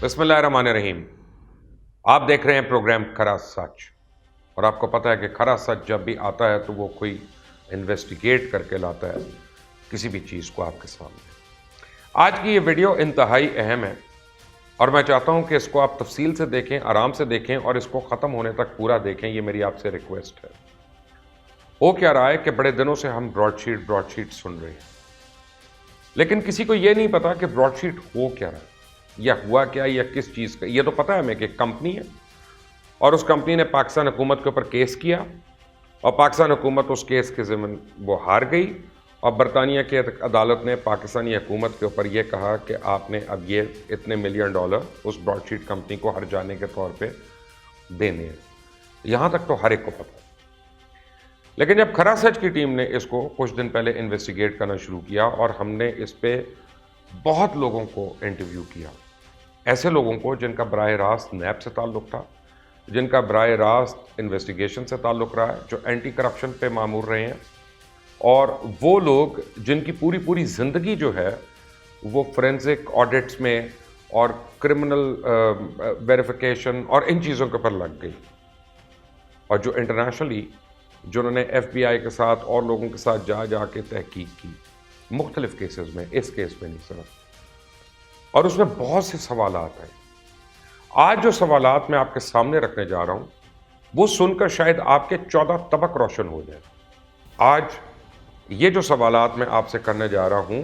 بسم اللہ الرحمن الرحیم۔ آپ دیکھ رہے ہیں پروگرام کھرا سچ، اور آپ کو پتہ ہے کہ کھرا سچ جب بھی آتا ہے تو وہ کوئی انویسٹیگیٹ کر کے لاتا ہے کسی بھی چیز کو آپ کے سامنے۔ آج کی یہ ویڈیو انتہائی اہم ہے اور میں چاہتا ہوں کہ اس کو آپ تفصیل سے دیکھیں، آرام سے دیکھیں اور اس کو ختم ہونے تک پورا دیکھیں۔ یہ میری آپ سے ریکویسٹ ہے۔ ہو کیا رہا ہے کہ بڑے دنوں سے ہم براڈ شیٹ سن رہے ہیں، لیکن کسی کو یہ نہیں پتا کہ براڈ شیٹ ہو کیا رہا ہے یا ہوا کیا یا کس چیز کا۔ یہ تو پتا ہے ہمیں کہ ایک کمپنی ہے اور اس کمپنی نے پاکستان حکومت کے اوپر کیس کیا اور پاکستان حکومت اس کیس کے ضمن وہ ہار گئی، اور برطانیہ کی عدالت نے پاکستانی حکومت کے اوپر یہ کہا کہ آپ نے اب یہ اتنے $1 ملین اس براڈ شیٹ کمپنی کو ہر جانے کے طور پہ دینے ہیں۔ یہاں تک تو ہر ایک کو پتا ہے، لیکن جب کھرا سچ کی ٹیم نے اس کو کچھ دن پہلے انویسٹیگیٹ کرنا شروع کیا اور ہم نے اس پہ بہت لوگوں کو انٹرویو کیا، ایسے لوگوں کو جن کا براہ راست نیب سے تعلق تھا، جن کا براہ راست انویسٹیگیشن سے تعلق رہا ہے، جو اینٹی کرپشن پہ مامور رہے ہیں، اور وہ لوگ جن کی پوری زندگی جو ہے وہ فورینزک آڈٹس میں اور کرمنل ویریفیکیشن اور ان چیزوں کے اوپر لگ گئی، اور جو انٹرنیشنلی جنہوں نے ایف بی آئی کے ساتھ اور لوگوں کے ساتھ جا کے تحقیق کی مختلف کیسز میں، اس کیس میں نہیں صرف، اور اس میں بہت سے سوالات ہیں۔ آج جو سوالات میں آپ کے سامنے رکھنے جا رہا ہوں وہ سن کر شاید آپ کے 14 طبق روشن ہو جائیں۔ آج یہ جو سوالات میں آپ سے کرنے جا رہا ہوں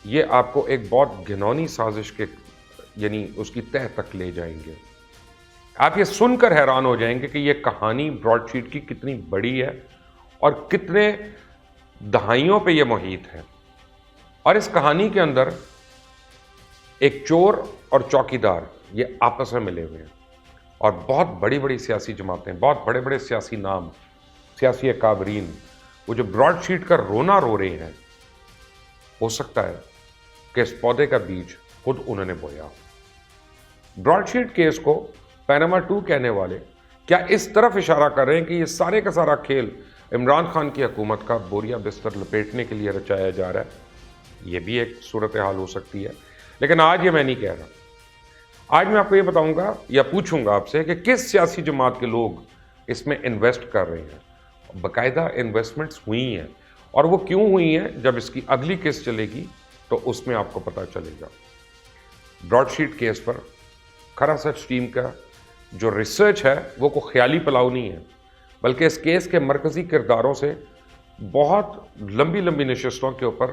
یہ آپ کو ایک بہت گھنونی سازش کے یعنی اس کی تہہ تک لے جائیں گے۔ آپ یہ سن کر حیران ہو جائیں گے کہ یہ کہانی براڈ شیٹ کی کتنی بڑی ہے اور کتنے دہائیوں پہ یہ محیط ہے، اور اس کہانی کے اندر ایک چور اور چوکیدار یہ آپس میں ملے ہوئے ہیں، اور بہت بڑی سیاسی جماعتیں، بہت بڑے سیاسی نام، سیاسی اکابرین، وہ جو براڈ شیٹ کا رونا رو رہے ہیں، ہو سکتا ہے کہ اس پودے کا بیج خود انہوں نے بویا ہو۔ براڈ شیٹ کیس کو پیناما 2 کہنے والے کیا اس طرف اشارہ کر رہے ہیں کہ یہ سارے کا سارا کھیل عمران خان کی حکومت کا بوریا بستر لپیٹنے کے لیے رچایا جا رہا ہے؟ یہ بھی ایک صورتحال ہو سکتی ہے، لیکن آج یہ میں نہیں کہہ رہا۔ آج میں آپ کو یہ بتاؤں گا یا پوچھوں گا آپ سے کہ کس سیاسی جماعت کے لوگ اس میں انویسٹ کر رہے ہیں، باقاعدہ انویسٹمنٹس ہوئی ہیں، اور وہ کیوں ہوئی ہیں جب اس کی اگلی کیس چلے گی تو اس میں آپ کو پتہ چلے گا۔ براڈ شیٹ کیس پر کھرا سچ ٹیم کا جو ریسرچ ہے وہ کوئی خیالی پلاؤ نہیں ہے، بلکہ اس کیس کے مرکزی کرداروں سے بہت لمبی نشستوں کے اوپر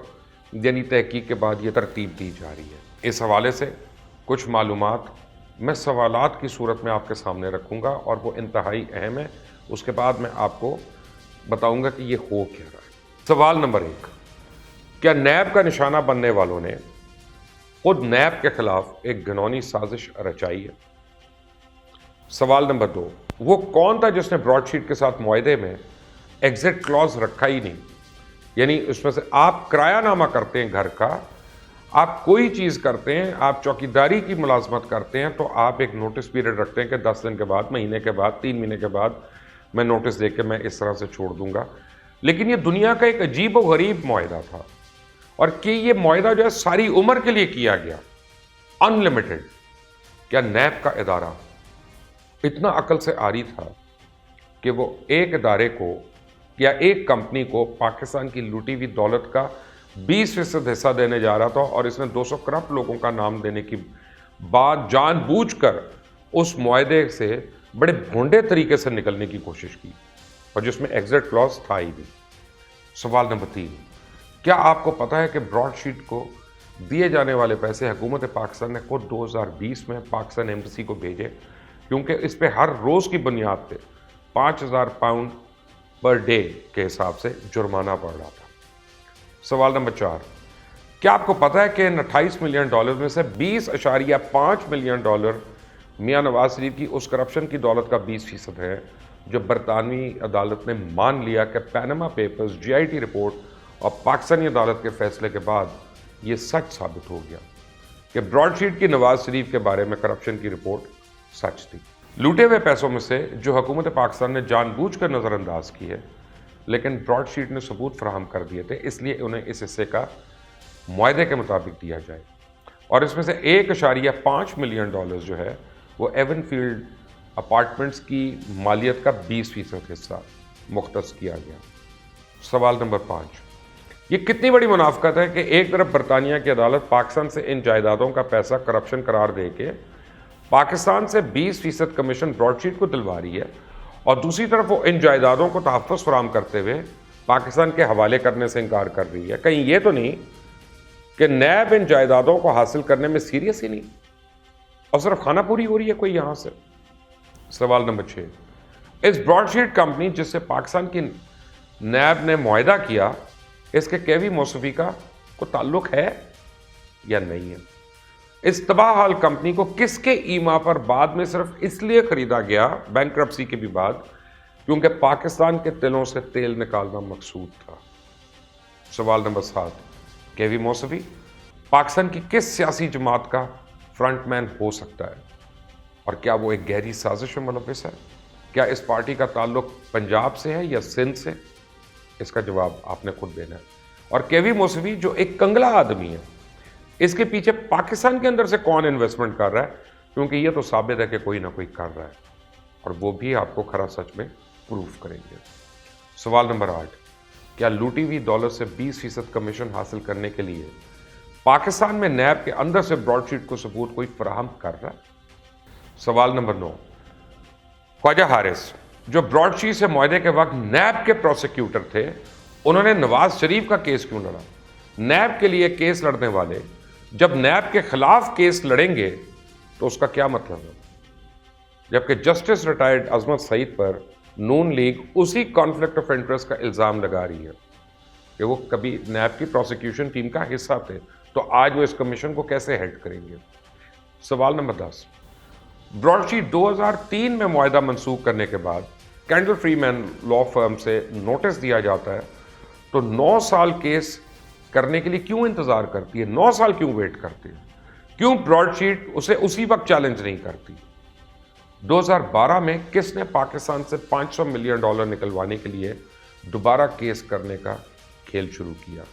یعنی تحقیق کے بعد یہ ترتیب دی جا رہی ہے۔ اس حوالے سے کچھ معلومات میں سوالات کی صورت میں آپ کے سامنے رکھوں گا اور وہ انتہائی اہم ہے۔ اس کے بعد میں آپ کو بتاؤں گا کہ یہ ہو کیا رہا ہے۔ سوال نمبر 1، کیا نیب کا نشانہ بننے والوں نے خود نیب کے خلاف ایک گھنونی سازش رچائی ہے؟ سوال نمبر 2، وہ کون تھا جس نے براڈ شیٹ کے ساتھ معاہدے میں ایگزٹ کلوز رکھا ہی نہیں؟ یعنی اس میں سے آپ کرایہ نامہ کرتے ہیں گھر کا، آپ کوئی چیز کرتے ہیں، آپ چوکیداری کی ملازمت کرتے ہیں، تو آپ ایک نوٹس پیریڈ رکھتے ہیں کہ 10 دن کے بعد، مہینے کے بعد، 3 مہینے کے بعد میں نوٹس دے کے میں اس طرح سے چھوڑ دوں گا۔ لیکن یہ دنیا کا ایک عجیب و غریب معاہدہ تھا، اور کہ یہ معاہدہ جو ہے ساری عمر کے لیے کیا گیا، ان لمیٹڈ۔ کیا نیب کا ادارہ اتنا عقل سے عاری تھا کہ وہ ایک ادارے کو یا ایک کمپنی کو پاکستان کی لوٹی ہوئی دولت کا 20% حصہ دینے جا رہا تھا، اور اس نے 200 کرپٹ لوگوں کا نام دینے کی بات جان بوجھ کر اس معاہدے سے بڑے بھونڈے طریقے سے نکلنے کی کوشش کی، اور جس میں ایگزٹ کلوز تھا ہی نہیں؟ سوال نمبر 3، کیا آپ کو پتا ہے کہ براڈ شیٹ کو دیے جانے والے پیسے حکومت پاکستان نے خود 2020 میں پاکستان ایمبیسی کو بھیجے، کیونکہ اس پہ ہر روز کی بنیاد پہ 5000 پاؤنڈ پر ڈے کے حساب سے جرمانہ پڑ رہا تھا؟ سوال نمبر 4، کیا آپ کو پتا ہے کہ ان $28 ملین میں سے $20.5 ملین میاں نواز شریف کی اس کرپشن کی دولت کا 20% ہے جو برطانوی عدالت نے مان لیا کہ پیناما پیپرز، GIT رپورٹ اور پاکستانی عدالت کے فیصلے کے بعد یہ سچ ثابت ہو گیا کہ براڈ شیٹ کی نواز شریف کے بارے میں کرپشن کی رپورٹ سچ تھی۔ لوٹے ہوئے پیسوں میں سے جو حکومت پاکستان نے جان بوجھ کر نظر انداز کی ہے، لیکن براڈ شیٹ نے ثبوت فراہم کر دیے تھے، اس لیے انہیں اس حصے کا معاہدے کے مطابق دیا جائے، اور اس میں سے 1.5 ملین ڈالر جو ہے وہ ایون فیلڈ اپارٹمنٹس کی مالیت کا 20% حصہ مختص کیا گیا۔ سوال نمبر 5، یہ کتنی بڑی منافقت ہے کہ ایک طرف برطانیہ کی عدالت پاکستان سے ان جائیدادوں کا پیسہ کرپشن قرار دے کے پاکستان سے 20% کمیشن براڈ شیٹ کو دلوا رہی ہے، اور دوسری طرف وہ ان جائیدادوں کو تحفظ فراہم کرتے ہوئے پاکستان کے حوالے کرنے سے انکار کر رہی ہے۔ کہیں یہ تو نہیں کہ نیب ان جائیدادوں کو حاصل کرنے میں سیریس ہی نہیں اور صرف خانہ پوری ہو رہی ہے کوئی یہاں سے؟ سوال نمبر 6، اس براڈ شیٹ کمپنی جس سے پاکستان کی نیب نے معاہدہ کیا، اس کے کیوی موصوفی کا کوئی تعلق ہے یا نہیں ہے؟ اس تباہ حال کمپنی کو کس کے ایما پر بعد میں صرف اس لیے خریدا گیا بینکرپسی کے بھی بعد کیونکہ پاکستان کے تلوں سے تیل نکالنا مقصود تھا؟ سوال نمبر 7، کیوی موصوفی پاکستان کی کس سیاسی جماعت کا فرنٹ مین ہو سکتا ہے، اور کیا وہ ایک گہری سازش میں ملوث ہے؟ کیا اس پارٹی کا تعلق پنجاب سے ہے یا سندھ سے؟ اس کا جواب آپ نے خود دینا ہے۔ اور کیوی موصوفی جو ایک کنگلا آدمی ہے، اس کے پیچھے پاکستان کے اندر سے کون انویسٹمنٹ کر رہا ہے؟ کیونکہ یہ تو ثابت ہے کہ کوئی نہ کوئی کر رہا ہے، اور وہ بھی آپ کو کھرا سچ میں پروف کریں گے۔ سوال نمبر 8، کیا لوٹی ہوئی ڈالر سے 20% کمیشن حاصل کرنے کے لیے پاکستان میں نیب کے اندر سے براڈ شیٹ کو ثبوت کوئی فراہم کر رہا ہے؟ سوال نمبر 9، خواجہ حارث جو براڈ شیٹ سے معاہدے کے وقت نیب کے پروسیکیوٹر تھے، انہوں نے نواز شریف کا کیس کیوں لڑا؟ نیب کے لیے کیس لڑنے والے جب نیب کے خلاف کیس لڑیں گے تو اس کا کیا مطلب ہے؟ جبکہ جسٹس ریٹائرڈ عظمت سعید پر نون لیگ اسی کانفلکٹ آف انٹرسٹ کا الزام لگا رہی ہے کہ وہ کبھی نیب کی پروسیکیوشن ٹیم کا حصہ تھے، تو آج وہ اس کمیشن کو کیسے ہیڈ کریں گے؟ سوال نمبر 10، براڈ شیٹ 2003 میں معاہدہ منسوخ کرنے کے بعد کینڈل فری مین لا فرم سے نوٹس دیا جاتا ہے، تو 9 سال کیس کرنے کے لیے کیوں انتظار کرتی ہے؟ 9 سال کیوں ویٹ کرتی ہے؟ کیوں براڈ شیٹ اسے اسی وقت چیلنج نہیں کرتی؟ 2012 میں کس نے پاکستان سے 500 ملین ڈالر نکلوانے کے لیے دوبارہ کیس کرنے کا کھیل شروع کیا؟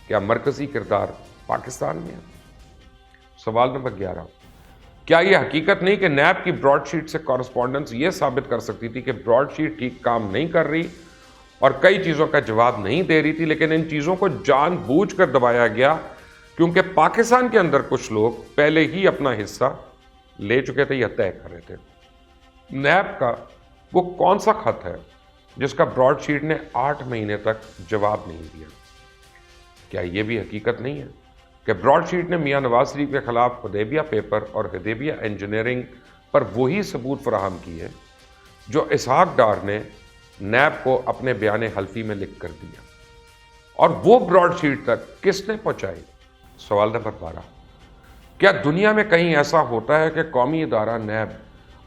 کیا مرکزی کردار پاکستان میں ہے؟ سوال نمبر 11، کیا یہ حقیقت نہیں کہ نیب کی براڈ شیٹ سے کورسپونڈنس یہ ثابت کر سکتی تھی کہ براڈ شیٹ ٹھیک کام نہیں کر رہی اور کئی چیزوں کا جواب نہیں دے رہی تھی، لیکن ان چیزوں کو جان بوجھ کر دبایا گیا کیونکہ پاکستان کے اندر کچھ لوگ پہلے ہی اپنا حصہ لے چکے تھے یا طے کر رہے تھے؟ نیب کا وہ کون سا خط ہے جس کا براڈ شیٹ نے 8 مہینے تک جواب نہیں دیا؟ کیا یہ بھی حقیقت نہیں ہے کہ براڈ شیٹ نے میاں نواز شریف کے خلاف حدیبیہ پیپر اور حدیبیہ انجینئرنگ پر وہی ثبوت فراہم کیے جو اسحاق ڈار نے نیب کو اپنے بیان حلفی میں لکھ کر دیا، اور وہ براڈ شیٹ تک کس نے پہنچائی؟ سوال نمبر 12، کیا دنیا میں کہیں ایسا ہوتا ہے کہ قومی ادارہ نیب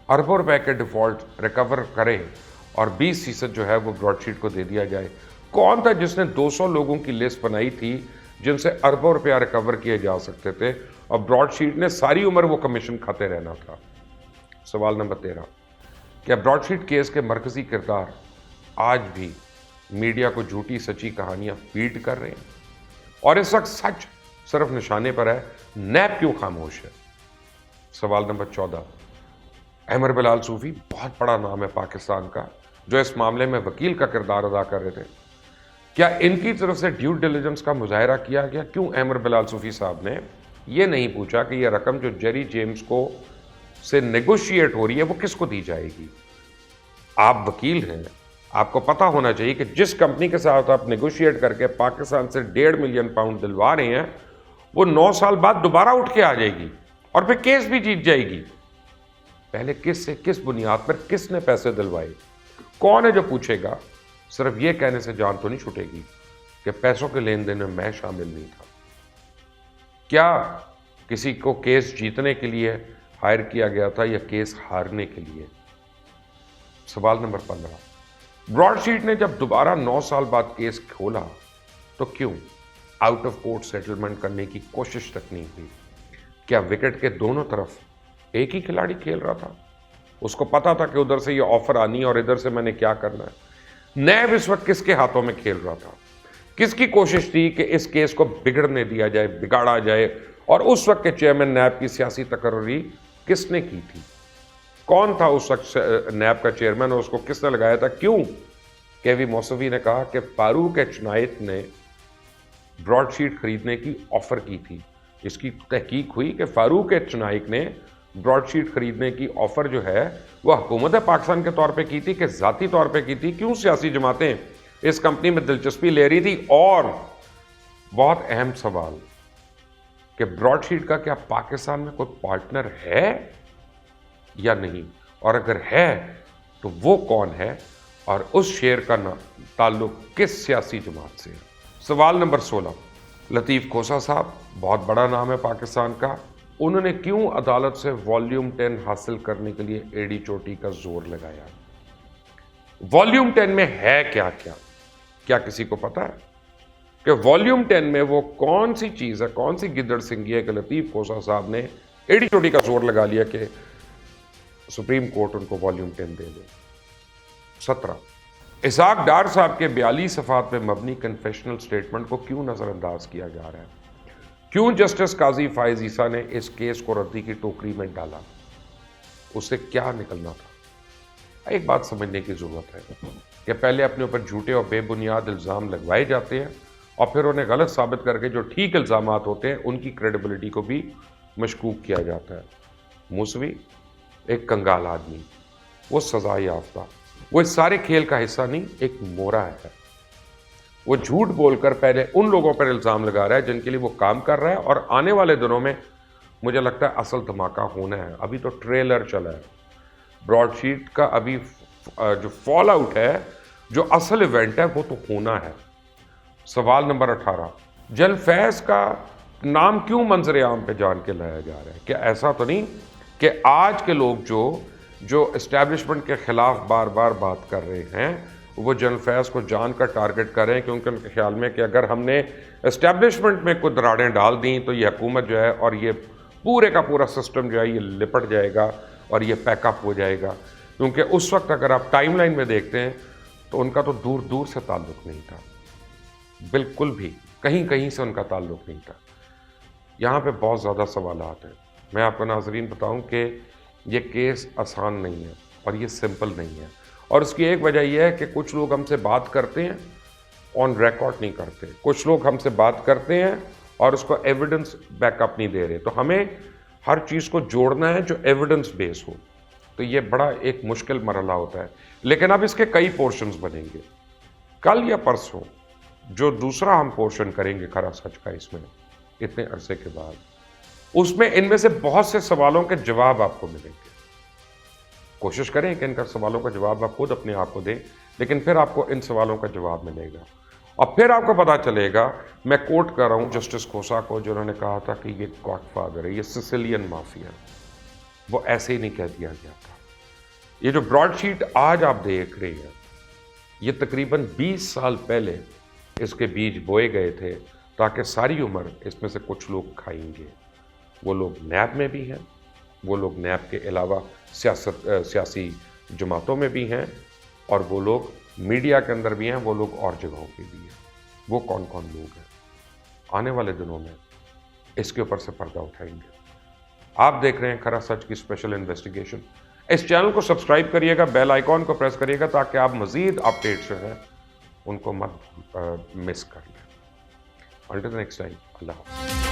اربوں روپے کے ڈیفالٹ ریکور کرے اور 20% جو ہے وہ براڈ شیٹ کو دے دیا جائے؟ کون تھا جس نے 200 لوگوں کی لسٹ بنائی تھی جن سے اربوں روپیہ ریکور کیے جا سکتے تھے، اور براڈ شیٹ نے ساری عمر وہ کمیشن کھاتے رہنا تھا؟ سوال نمبر 13، کیا براڈ شیٹ کیس کے مرکزی کردار آج بھی میڈیا کو جھوٹی سچی کہانیاں فیڈ کر رہے ہیں، اور اس وقت سچ صرف نشانے پر ہے؟ نیب کیوں خاموش ہے؟ سوال نمبر 14، احمد بلال صوفی بہت بڑا نام ہے پاکستان کا جو اس معاملے میں وکیل کا کردار ادا کر رہے تھے، کیا ان کی طرف سے ڈیو ڈیلیجنس کا مظاہرہ کیا گیا؟ کیوں احمد بلال صوفی صاحب نے یہ نہیں پوچھا کہ یہ رقم جو جیری جیمز کو سے نیگوشیٹ ہو رہی ہے وہ کس کو دی جائے گی؟ آپ وکیل ہیں، آپ کو پتا ہونا چاہیے کہ جس کمپنی کے ساتھ آپ نیگوشیٹ کر کے پاکستان سے 1.5 ملین پاؤنڈ دلوا رہے ہیں، وہ 9 سال بعد دوبارہ اٹھ کے آ جائے گی اور پھر کیس بھی جیت جائے گی۔ پہلے کس سے، کس بنیاد پر، کس نے پیسے دلوائے؟ کون ہے جو پوچھے گا؟ صرف یہ کہنے سے جان تو نہیں چھوٹے گی کہ پیسوں کے لین دین میں میں شامل نہیں تھا۔ کیا کسی کو کیس جیتنے کے لیے ہائر کیا گیا تھا یا کیس ہارنے کے لیے؟ سوال نمبر 15، براڈ شیٹ نے جب دوبارہ 9 سال بعد کیس کھولا تو کیوں آؤٹ آف کورٹ سیٹلمنٹ کرنے کی کوشش تک نہیں ہوئی؟ کیا وکٹ کے دونوں طرف ایک ہی کھلاڑی کھیل رہا تھا؟ اس کو پتا تھا کہ ادھر سے یہ آفر آنی ہے اور ادھر سے میں نے کیا کرنا ہے؟ نیب اس وقت کس کے ہاتھوں میں کھیل رہا تھا؟ کس کی کوشش تھی کہ اس کیس کو بگڑنے دیا جائے، بگاڑا جائے اور اس وقت کے چیئرمین نیب کی سیاسی تقرری کس نے کی تھی؟ کون تھا اس وقت نیب کا چیئرمین اور اس کو کس نے لگایا تھا؟ کیوں کے وی موسوی نے کہا کہ فاروق چنائک نے براڈ شیٹ خریدنے کی آفر کی تھی؟ اس کی تحقیق ہوئی کہ فاروق چنائک نے براڈ شیٹ خریدنے کی آفر جو ہے وہ حکومت پاکستان کے طور پہ کی تھی کہ ذاتی طور پہ کی تھی؟ کیوں سیاسی جماعتیں اس کمپنی میں دلچسپی لے رہی تھی؟ اور بہت اہم سوال کہ براڈ شیٹ کا کیا پاکستان میں کوئی پارٹنر ہے یا نہیں، اور اگر ہے تو وہ کون ہے، اور اس شیئر کا تعلق کس سیاسی جماعت سے ہے؟ سوال نمبر 16، لطیف کھوسا صاحب بہت بڑا نام ہے پاکستان کا، انہوں نے کیوں عدالت سے والیوم 10 حاصل کرنے کے لیے ایڑی چوٹی کا زور لگایا؟ والیوم 10 میں ہے کیا کسی کو پتا ہے کہ والیوم 10 میں وہ کون سی چیز ہے، کون سی گدڑ سنگھی ہے کہ لطیف کھوسا صاحب نے ایڑی چوٹی کا زور لگا لیا کہ سپریم کورٹ ان کو والیوم 10 دے دے؟ 17، اسحاق ڈار صاحب کے 42 صفحات پہ مبنی کنفیشنل سٹیٹمنٹ کو کیوں نظر انداز کیا جا رہا ہے؟ کیوں جسٹس قاضی فائز عیسیٰ نے اس کیس کو ردی کی ٹوکری میں ڈالا؟ اس سے کیا نکلنا تھا؟ ایک بات سمجھنے کی ضرورت ہے کہ پہلے اپنے اوپر جھوٹے اور بے بنیاد الزام لگوائے جاتے ہیں اور پھر انہیں غلط ثابت کر کے جو ٹھیک الزامات ہوتے ہیں ان کی کریڈیبلٹی کو بھی مشکوک کیا جاتا ہے۔ موسوی ایک کنگال آدمی، وہ سزا یافتہ، وہ اس سارے کھیل کا حصہ نہیں، ایک مورا ہے۔ وہ جھوٹ بول کر پہلے ان لوگوں پر الزام لگا رہا ہے جن کے لیے وہ کام کر رہا ہے، اور آنے والے دنوں میں مجھے لگتا ہے اصل دھماکہ ہونا ہے۔ ابھی تو ٹریلر چلا ہے براڈ شیٹ کا، ابھی جو فال آؤٹ ہے، جو اصل ایونٹ ہے وہ تو ہونا ہے۔ سوال نمبر 18، جل فیض کا نام کیوں منظر عام پہ جان کے لایا جا رہا ہے؟ کیا ایسا تو نہیں کہ آج کے لوگ جو اسٹیبلشمنٹ کے خلاف بار بار بات کر رہے ہیں وہ جنرل فیض کو جان کر ٹارگٹ کر رہے ہیں کیونکہ ان کے خیال میں کہ اگر ہم نے اسٹیبلشمنٹ میں کوئی دراڑیں ڈال دیں تو یہ حکومت جو ہے اور یہ پورے کا پورا سسٹم جو ہے یہ لپٹ جائے گا اور یہ پیک اپ ہو جائے گا؟ کیونکہ اس وقت اگر آپ ٹائم لائن میں دیکھتے ہیں تو ان کا تو دور دور سے تعلق نہیں تھا، بالکل بھی کہیں سے ان کا تعلق نہیں تھا۔ یہاں پہ بہت زیادہ سوالات ہیں۔ میں آپ کو ناظرین بتاؤں کہ یہ کیس آسان نہیں ہے اور یہ سمپل نہیں ہے، اور اس کی ایک وجہ یہ ہے کہ کچھ لوگ ہم سے بات کرتے ہیں آن ریکارڈ نہیں کرتے، کچھ لوگ ہم سے بات کرتے ہیں اور اس کو ایویڈنس بیک اپ نہیں دے رہے۔ تو ہمیں ہر چیز کو جوڑنا ہے جو ایویڈنس بیس ہو، تو یہ بڑا ایک مشکل مرحلہ ہوتا ہے، لیکن اب اس کے کئی پورشنز بنیں گے۔ کل یا پرسوں جو دوسرا ہم پورشن کریں گے کھرا سچ کا، اس میں اتنے عرصے کے بعد، اس میں ان میں سے بہت سے سوالوں کے جواب آپ کو ملیں گے۔ کوشش کریں کہ ان کا سوالوں کا جواب آپ خود اپنے آپ کو دیں، لیکن پھر آپ کو ان سوالوں کا جواب ملے گا، اور پھر آپ کو پتا چلے گا۔ میں کوٹ کر رہا ہوں جسٹس کھوسا کو، جنہوں نے کہا تھا کہ یہ گاڈ فادر ہے، یہ سسیلین مافیا، وہ ایسے ہی نہیں کہہ دیا گیا تھا۔ یہ جو براڈ شیٹ آج آپ دیکھ رہے ہیں، یہ تقریباً 20 سال پہلے اس کے بیج بوئے گئے تھے تاکہ ساری عمر اس میں سے کچھ لوگ کھائیں گے۔ وہ لوگ نیب میں بھی ہیں، وہ لوگ نیب کے علاوہ سیاسی جماعتوں میں بھی ہیں، اور وہ لوگ میڈیا کے اندر بھی ہیں، وہ لوگ اور جگہوں پہ بھی ہیں۔ وہ کون کون لوگ ہیں؟ آنے والے دنوں میں اس کے اوپر سے پردہ اٹھائیں گے۔ آپ دیکھ رہے ہیں کھرا سچ کی اسپیشل انویسٹیگیشن۔ اس چینل کو سبسکرائب کریے گا، بیل آئیکن کو پریس کریے گا تاکہ آپ مزید اپڈیٹس جو ہیں ان کو مت مس کر لیں۔ انٹل نیکسٹ ٹائم، اللہ حافظ۔